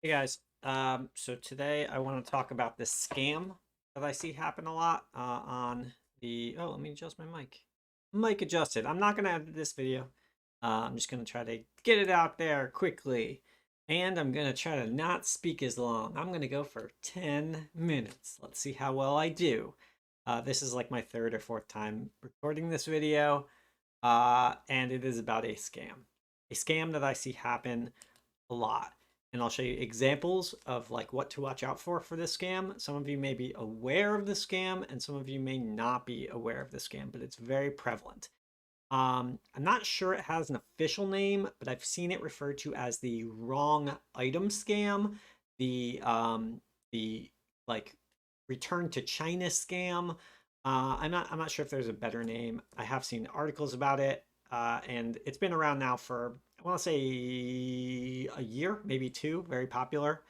Hey guys, so today I want to talk about this scam that I see happen a lot on oh, let me adjust my mic adjusted. I'm not going to edit this video. I'm just going to try to get it out there quickly, and I'm going to try to not speak as long. I'm going to go for 10 minutes. Let's see how well I do. This is like my third or fourth time recording this video, and it is about a scam that I see happen a lot. And I'll show you examples of like what to watch out for this scam. Some of you may be aware of the scam and some of you may not be aware of the scam, but it's very prevalent. I'm not sure it has an official name, but I've seen it referred to as the wrong item scam, the like return to China scam. I'm not sure if there's a better name. I have seen articles about it, and it's been around now for I want to say a year, maybe two. Very popular.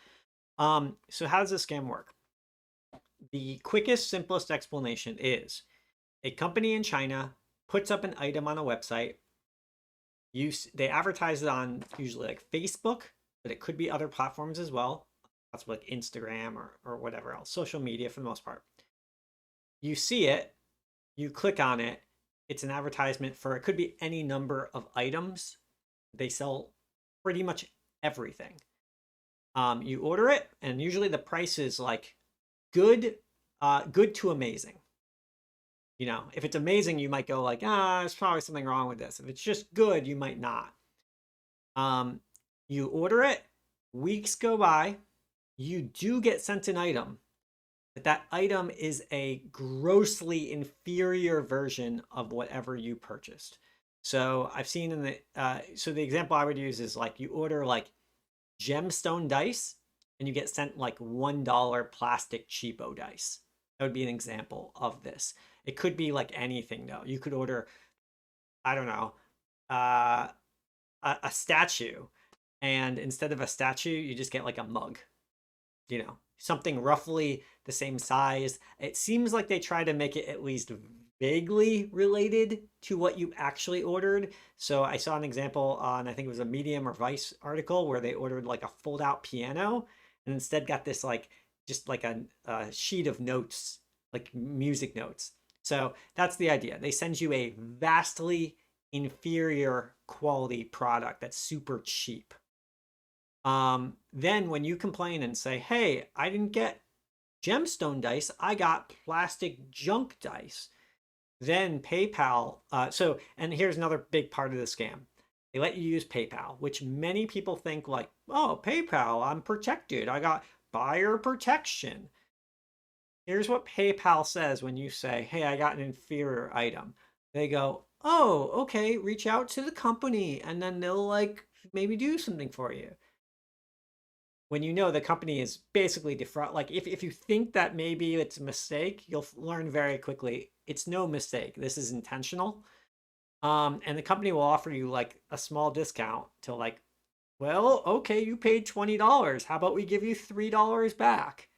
So how does this scam work? The quickest, simplest explanation is a company in China puts up an item on a website. They advertise it on usually like Facebook, but it could be other platforms as well. That's like Instagram or whatever else, social media for the most part. You see it, you click on it. It's an advertisement for it could be any number of items. They sell pretty much everything. You order it, and usually the price is like good, good to amazing. You know, if it's amazing, you might go like, there's probably something wrong with this. If it's just good, you might not. You order it, weeks go by, you do get sent an item, but that item is a grossly inferior version of whatever you purchased. So I've seen in so the example I would use is like you order like gemstone dice and you get sent like $1 plastic cheapo dice. That would be an example of this. It could be like anything though. You could order, I don't know, uh, a statue, and instead of a statue, you just get like a mug. You know, something roughly the same size. It seems like they try to make it at least vaguely related to what you actually ordered. So I saw an example on, I think it was a Medium or Vice article where they ordered like a fold out piano and instead got this like just like a sheet of notes, like music notes. So that's the idea. They send you a vastly inferior quality product that's super cheap. Then when you complain and say, hey, I didn't get gemstone dice, I got plastic junk dice. Then PayPal, and here's another big part of the scam. They let you use PayPal, which many people think like, oh, PayPal, I'm protected. I got buyer protection. Here's what PayPal says when you say, hey, I got an inferior item. They go, oh, okay, reach out to the company and then they'll like maybe do something for you. When you know the company is basically defraud, like if you think that maybe it's a mistake, you'll learn very quickly it's no mistake. This is intentional. And the company will offer you like a small discount to like, well, okay, you paid $20. How about we give you $3 back?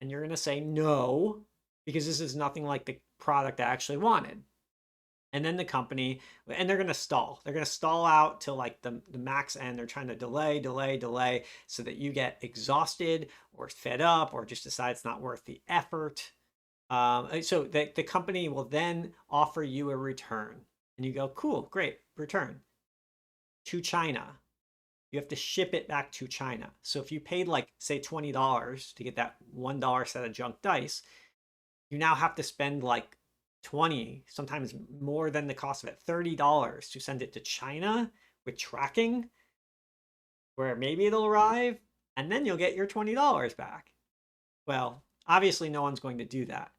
And you're gonna say no, because this is nothing like the product I actually wanted. And then the company, and they're going to stall. They're going to stall out till like the max end. They're trying to delay so that you get exhausted or fed up or just decide it's not worth the effort. So the company will then offer you a return. And you go, cool, great, return to China. You have to ship it back to China. So if you paid like, say, $20 to get that $1 set of junk dice, you now have to spend like 20, sometimes more than the cost of it, $30 to send it to China with tracking, where maybe it'll arrive, and then you'll get your $20 back. Well, obviously no one's going to do that.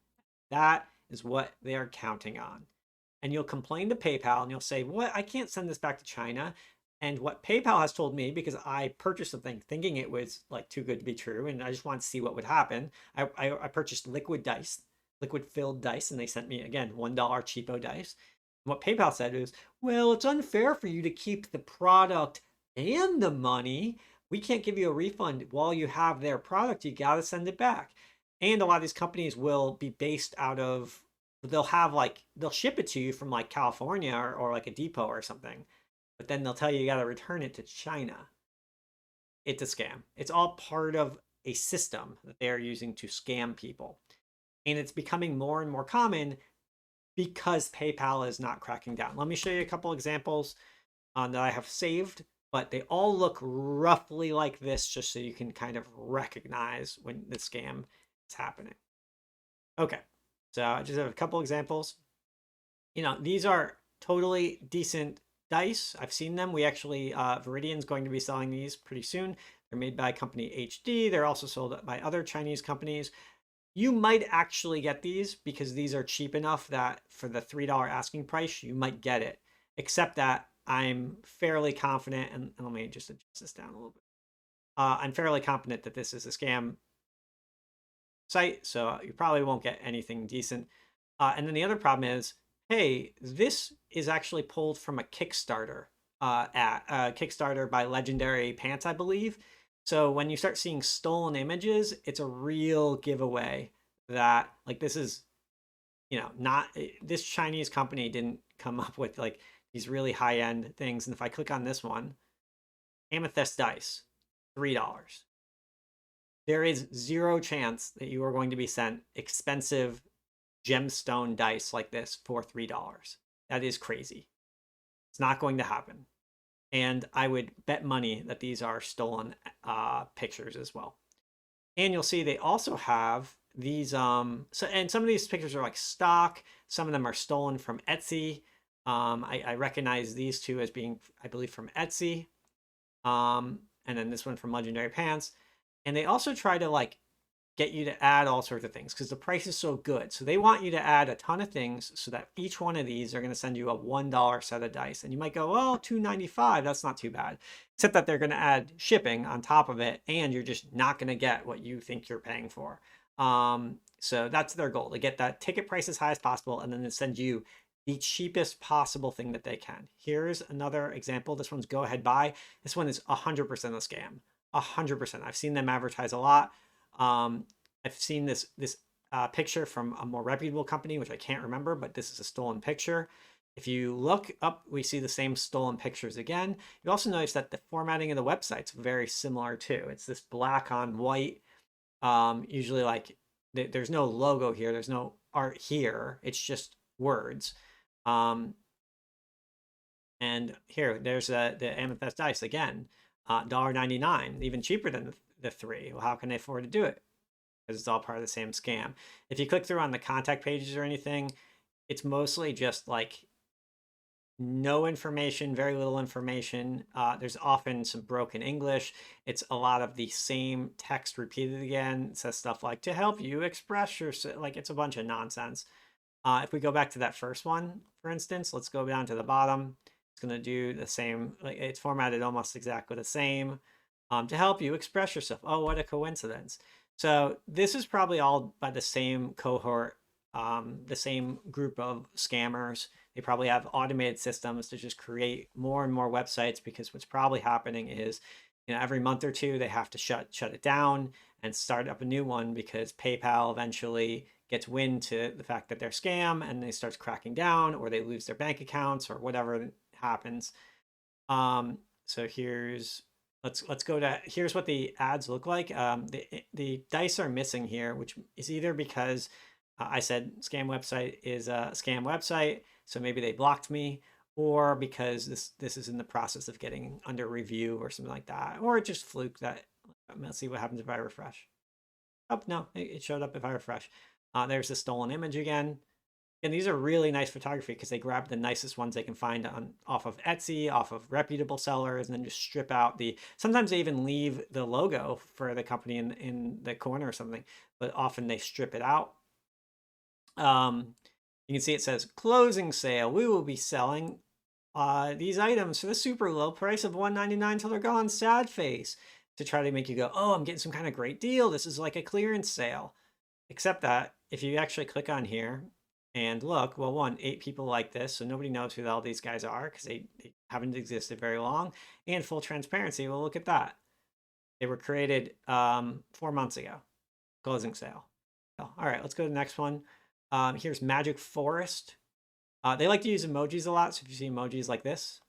That is what they are counting on. And you'll complain to PayPal and you'll say, what? I can't send this back to China. And what PayPal has told me, because I purchased something thinking it was like too good to be true, and I just wanted to see what would happen. I purchased liquid dice, liquid filled dice, and they sent me again $1 cheapo dice. And what PayPal said was, well, it's unfair for you to keep the product and the money. We can't give you a refund while you have their product. You got to send it back. And a lot of these companies will be based out of, they'll have like, they'll ship it to you from like California or like a depot or something. But then they'll tell you got to return it to China. it's a scam. It's all part of a system that they are using to scam people. And it's becoming more and more common because PayPal is not cracking down. Let me show you a couple examples that I have saved, but they all look roughly like this, just so you can kind of recognize when the scam is happening. Okay, so I just have a couple examples. These are totally decent dice. I've seen them. We actually, Viridian's going to be selling these pretty soon. They're made by company HD. They're also sold by other Chinese companies. You might actually get these because these are cheap enough that for the $3 asking price, you might get it. Except that I'm fairly confident, and let me just adjust this down a little bit. I'm fairly confident that this is a scam site, so you probably won't get anything decent. And then the other problem is, hey, this is actually pulled from a Kickstarter Kickstarter by Legendary Pants, I believe. So when you start seeing stolen images, it's a real giveaway that like this is, not this Chinese company didn't come up with like these really high end things. And if I click on this one, amethyst dice, $3. There is zero chance that you are going to be sent expensive gemstone dice like this for $3. That is crazy. It's not going to happen. And I would bet money that these are stolen pictures as well. And you'll see they also have these and some of these pictures are like stock, some of them are stolen from Etsy. I recognize these two as being, I believe, from Etsy. And then this one from Legendary Pants. And they also try to like get you to add all sorts of things because the price is so good. So they want you to add a ton of things so that each one of these are going to send you a $1 set of dice. And you might go, well, $2.95, that's not too bad. Except that they're going to add shipping on top of it, and you're just not going to get what you think you're paying for. So that's their goal, to get that ticket price as high as possible and then to send you the cheapest possible thing that they can. Here's another example. This one's Go Ahead Buy. This one is 100% a scam. 100%. I've seen them advertise a lot. I've seen this picture from a more reputable company, which I can't remember, but this is a stolen picture. If you look up, we see the same stolen pictures again. You also notice that the formatting of the website's very similar too. It's this black on white. Usually like there's no logo here. There's no art here. It's just words. And here, there's the amethyst dice again, $1.99, even cheaper than the three. Well, how can they afford to do it? Because it's all part of the same scam. If you click through on the contact pages or anything, it's mostly just like no information, very little information. There's often some broken English. It's a lot of the same text repeated again. It says stuff like, to help you express yourself. Like, it's a bunch of nonsense. If we go back to that first one, for instance, let's go down to the bottom. It's going to do the same. Like, it's formatted almost exactly the same. To help you express yourself. Oh, what a coincidence. So this is probably all by the same cohort, the same group of scammers. They probably have automated systems to just create more and more websites, because what's probably happening is, every month or two, they have to shut it down and start up a new one, because PayPal eventually gets wind to the fact that they're scam and they start cracking down, or they lose their bank accounts, or whatever happens. So let's go to, here's what the ads look like. The dice are missing here, which is either because I said scam website is a scam website, so maybe they blocked me, or because this is in the process of getting under review or something like that, or it just fluked that. Let's see what happens if I refresh. Oh, no, it showed up if I refresh. There's the stolen image again. And these are really nice photography because they grab the nicest ones they can find off of Etsy, off of reputable sellers, and then just strip out sometimes they even leave the logo for the company in the corner or something, but often they strip it out. You can see it says closing sale. We will be selling these items for the super low price of $1.99 till they're gone, sad face, to try to make you go, oh, I'm getting some kind of great deal. This is like a clearance sale. Except that if you actually click on here and look, well, 8 people like this, so nobody knows who all these guys are because they haven't existed very long. And full transparency, well, look at that. They were created 4 months ago. Closing sale. Oh, all right, let's go to the next one. Here's Magic Forest. They like to use emojis a lot, so if you see emojis like this,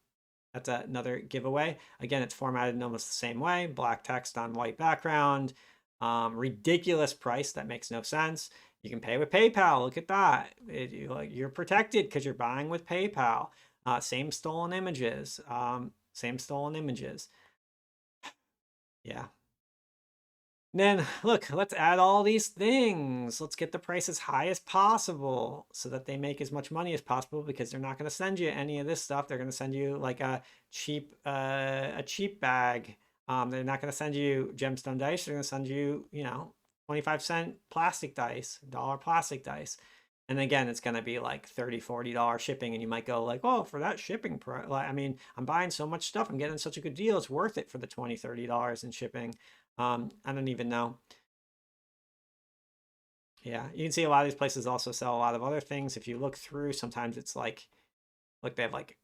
That's another giveaway. Again, it's formatted in almost the same way, black text on white background. Ridiculous price that makes no sense. You can pay with PayPal. Look at that. You're protected because you're buying with PayPal. Same stolen images. Same stolen images. Yeah. Then look, let's add all these things. Let's get the price as high as possible so that they make as much money as possible, because they're not going to send you any of this stuff. They're going to send you like a cheap bag. They're not going to send you gemstone dice. They're going to send you, 25-cent plastic dice, dollar plastic dice. And again, it's going to be like $30, $40 shipping. And you might go like, oh, for that shipping price, I mean, I'm buying so much stuff. I'm getting such a good deal. It's worth it for the $20, $30 in shipping. I don't even know. Yeah, you can see a lot of these places also sell a lot of other things. If you look through, sometimes it's like they have like,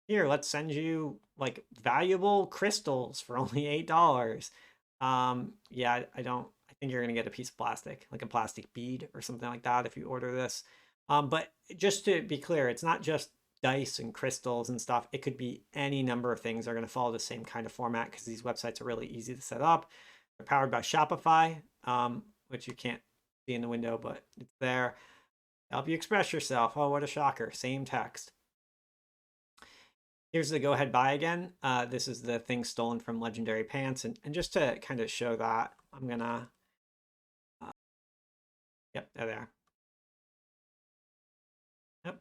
here, let's send you like valuable crystals for only $8. Yeah, I think you're gonna get a piece of plastic, like a plastic bead or something like that if you order this. But just to be clear, it's not just dice and crystals and stuff. It could be any number of things that are going to follow the same kind of format, because these websites are really easy to set up. They're powered by Shopify, which you can't see in the window, but it's there. Help you express yourself. Oh, what a shocker. Same text. Here's the go ahead buy again. This is the thing stolen from Legendary Pants. And just to kind of show that, I'm going to, yep, there they are. Yep.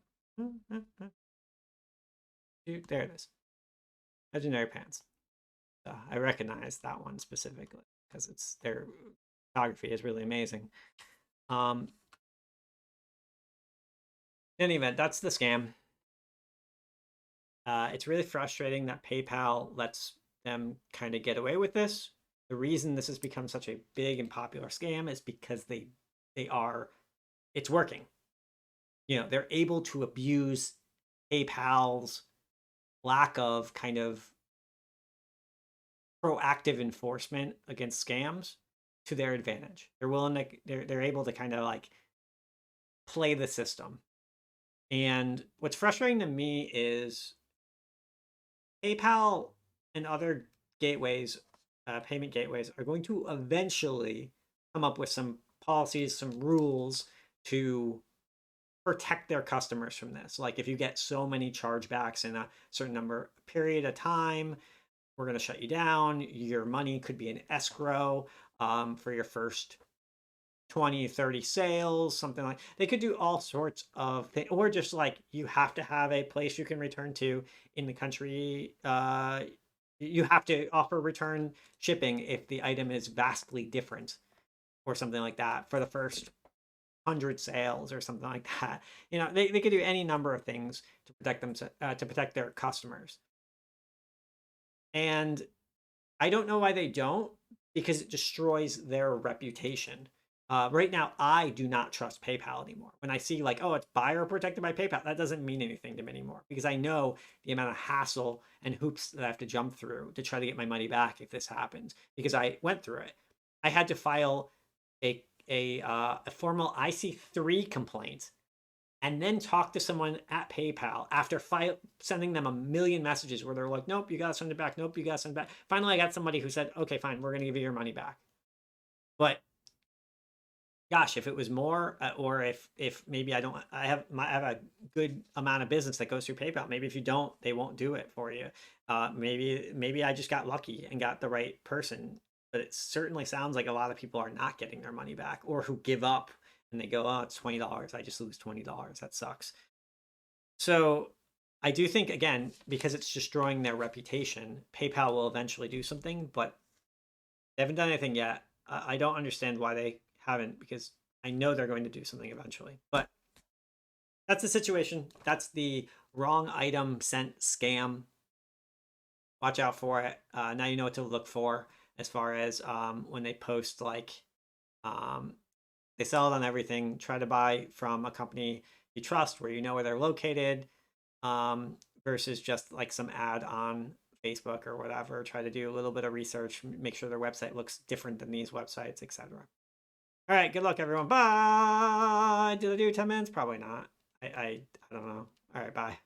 There it is. Legendary Pants. I recognize that one specifically because their photography is really amazing. In any event, that's the scam. It's really frustrating that PayPal lets them kind of get away with this. The reason this has become such a big and popular scam is because it's working. They're able to abuse PayPal's lack of kind of proactive enforcement against scams to their advantage. They're able to kind of like play the system. And what's frustrating to me is PayPal and other gateways, payment gateways, are going to eventually come up with some policies, some rules to protect their customers from this. Like if you get so many chargebacks in a certain period of time, we're going to shut you down. Your money could be in escrow for your first 20, 30 sales, something like. They could do all sorts of things, or just like you have to have a place you can return to in the country. You have to offer return shipping if the item is vastly different or something like that for the first 100 sales or something like that. They could do any number of things to protect them, to protect their customers. And I don't know why they don't, because it destroys their reputation. Right now, I do not trust PayPal anymore. When I see like, oh, it's buyer protected by PayPal, that doesn't mean anything to me anymore, because I know the amount of hassle and hoops that I have to jump through to try to get my money back if this happens, because I went through it. I had to file a formal IC3 complaint and then talk to someone at PayPal after sending them a million messages where they're like, nope, you got to send it back. Nope, you got to send it back. Finally, I got somebody who said, okay, fine, we're going to give you your money back. But gosh, if it was more, or if maybe I have a good amount of business that goes through PayPal. Maybe if you don't, they won't do it for you. Maybe I just got lucky and got the right person. But it certainly sounds like a lot of people are not getting their money back, or who give up and they go, oh, it's $20. I just lose $20. That sucks. So I do think, again, because it's destroying their reputation, PayPal will eventually do something, but they haven't done anything yet. I don't understand why they haven't, because I know they're going to do something eventually. But that's the situation. That's the wrong item sent scam. Watch out for it. Now you know what to look for as far as when they post like they sell it on everything. Try to buy from a company you trust, where you know where they're located, versus just like some ad on Facebook or whatever. Try to do a little bit of research, make sure their website looks different than these websites, etc. All right, good luck, everyone. Bye. Did I do 10 minutes? Probably not. I don't know. All right, bye.